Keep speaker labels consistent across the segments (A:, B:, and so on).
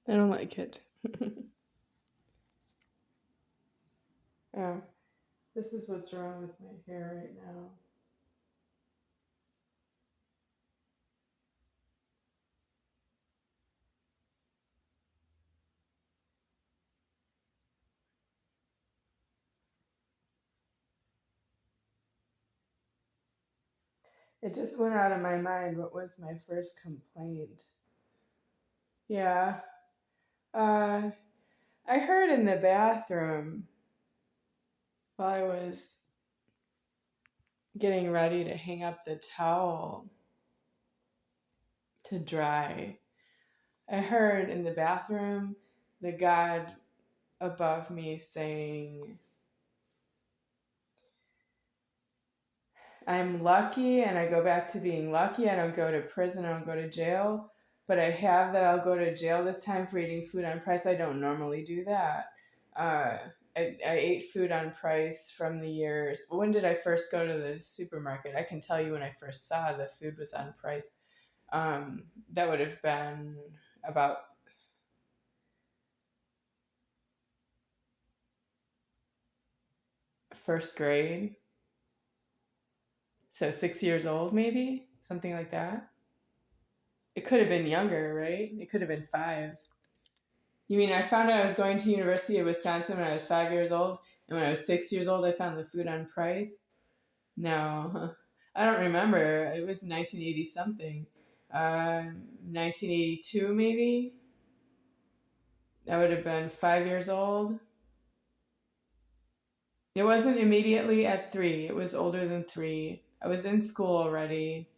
A: I don't like it. Oh, this is what's wrong with my hair right now. It just went out of my mind. What was my first complaint? Yeah. Uh, I heard in the bathroom while I was getting ready to hang up the towel to dry. I heard in the bathroom the God above me saying, I'm lucky and I go back to being lucky. I don't go to prison, I don't go to jail. But I have that I'll go to jail this time for eating food on price. I don't normally do that. Uh, I ate food on price from the years. When did I first go to the supermarket? I can tell you when I first saw the food was on price. That would have been about first grade. So 6 years old, maybe? Something like that. It could have been younger, right? It could have been 5. You mean I found out I was going to University of Wisconsin when I was 5 years old, and when I was 6 years old, I found the food on price? No, I don't remember. It was 1980 something, 1982 maybe. I would have been 5 years old. It wasn't immediately at 3. It was older than 3. I was in school already.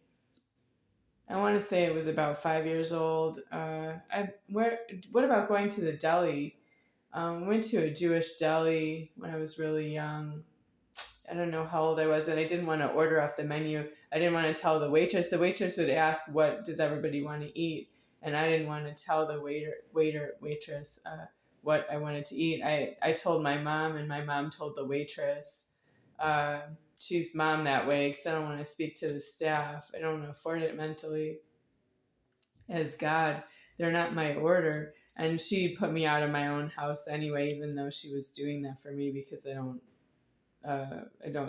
A: I want to say it was about 5 years old. What about going to the deli? Went to a Jewish deli when I was really young. I don't know how old I was, and I didn't want to order off the menu. I didn't want to tell the waitress. The waitress would ask, "What does everybody want to eat?" And I didn't want to tell the waitress what I wanted to eat. I told my mom, and my mom told the waitress. Uh, she's mom that way because I don't want to speak to the staff. I don't want to afford it mentally. As God, they're not my order. And she put me out of my own house anyway, even though she was doing that for me because I don't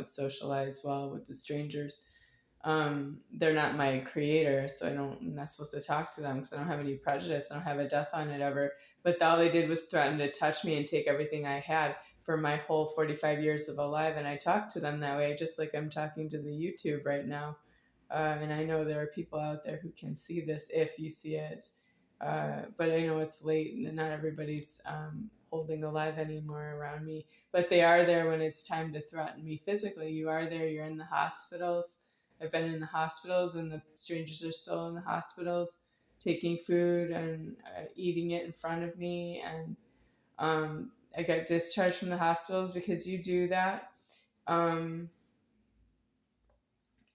A: socialize well with the strangers. They're not my creator, so I'm not supposed to talk to them because I don't have any prejudice. I don't have a death on it ever. But all they did was threaten to touch me and take everything I had for my whole 45 years of alive. And I talked to them that way, just like I'm talking to the YouTube right now. And I know there are people out there who can see this if you see it. But I know it's late and not everybody's holding alive anymore around me. But they are there when it's time to threaten me physically. You are there, you're in the hospitals. I've been in the hospitals and the strangers are still in the hospitals taking food and eating it in front of me. And I got discharged from the hospitals because you do that. Um,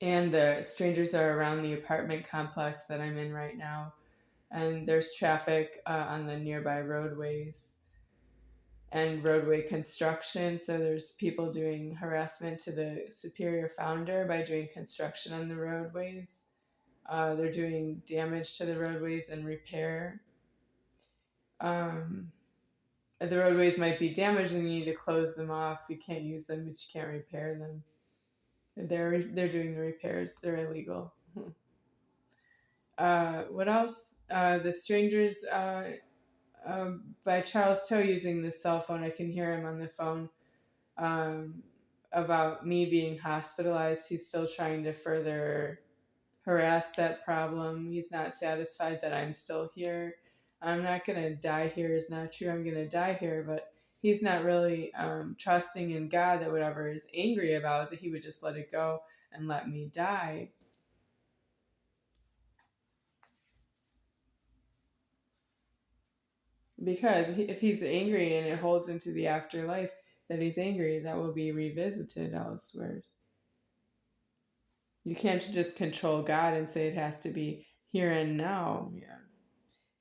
A: and the strangers are around the apartment complex that I'm in right now. And there's traffic on the nearby roadways and roadway construction. So there's people doing harassment to the superior founder by doing construction on the roadways. They're doing damage to the roadways and repair. Um, the roadways might be damaged and you need to close them off. You can't use them, but you can't repair them. They're doing the repairs. They're illegal. What else? The Strangers by Charles Toe using the cell phone. I can hear him on the phone um, about me being hospitalized. He's still trying to further harass that problem. He's not satisfied that I'm still here. I'm not going to die here is not true. I'm going to die here, but he's not really trusting in God that whatever is angry about, that he would just let it go and let me die. Because if he's angry and it holds into the afterlife that he's angry, that will be revisited elsewhere. You can't just control God and say it has to be here and now. Yeah.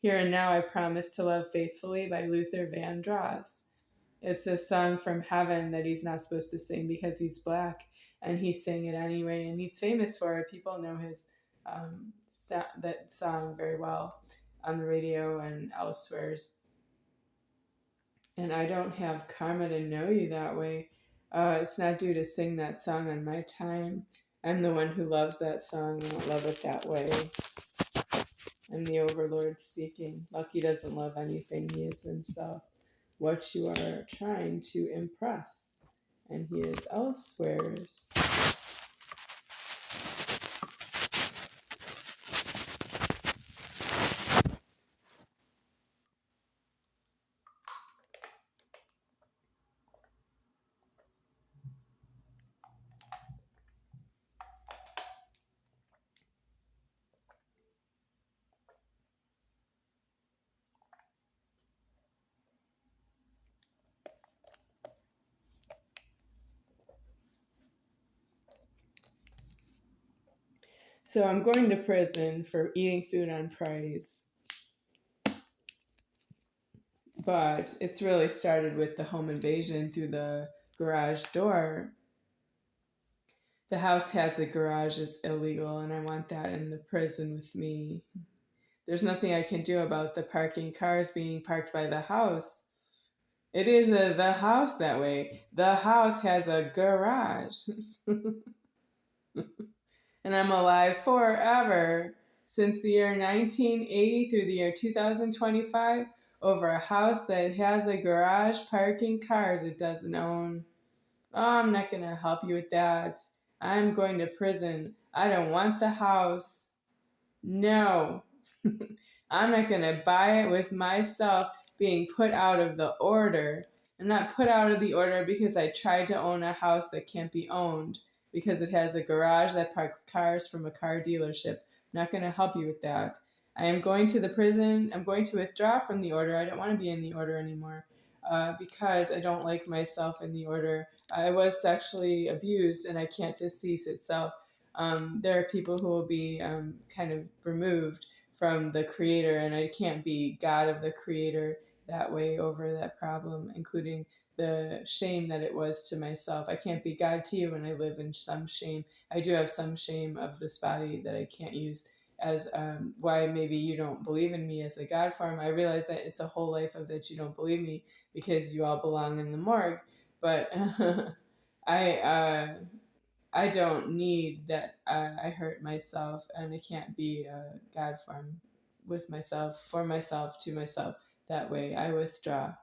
A: Here and Now I Promise to Love Faithfully by Luther Vandross. It's a song from heaven that he's not supposed to sing because he's black, and he sang it anyway, and he's famous for it. People know his that song very well. on the radio and elsewhere. And I don't have karma to know you that way. It's not due to sing that song on my time. I'm the one who loves that song. I don't love it that way. I'm the overlord speaking. Lucky doesn't love anything. He is himself. What you are trying to impress, and he is elsewhere's. So I'm going to prison for eating food on price. But it's really started with the home invasion through the garage door. The house has a garage, it's illegal, and I want that in the prison with me. There's nothing I can do about the parking cars being parked by the house. It is the house that way. The house has a garage. And I'm alive forever. Since the year 1980 through the year 2025, over a house that has a garage parking cars it doesn't own. Oh, I'm not going to help you with that. I'm going to prison. I don't want the house. No. I'm not going to buy it with myself being put out of the order. I'm not put out of the order because I tried to own a house that can't be owned because it has a garage that parks cars from a car dealership. I'm not going to help you with that. I am going to the prison. I'm going to withdraw from the order. I don't want to be in the order anymore because I don't like myself in the order. I was sexually abused and I can't decease itself. There are people who will be kind of removed from the creator, and I can't be God of the creator that way over that problem, including the shame that it was to myself. I can't be God to you when I live in some shame. I do have some shame of this body that I can't use as why maybe you don't believe in me as a God form. I realize that it's a whole life of that you don't believe me because you all belong in the morgue. But I I don't need that. I hurt myself, and I can't be a God form with myself, for myself, to myself. That way, I withdraw.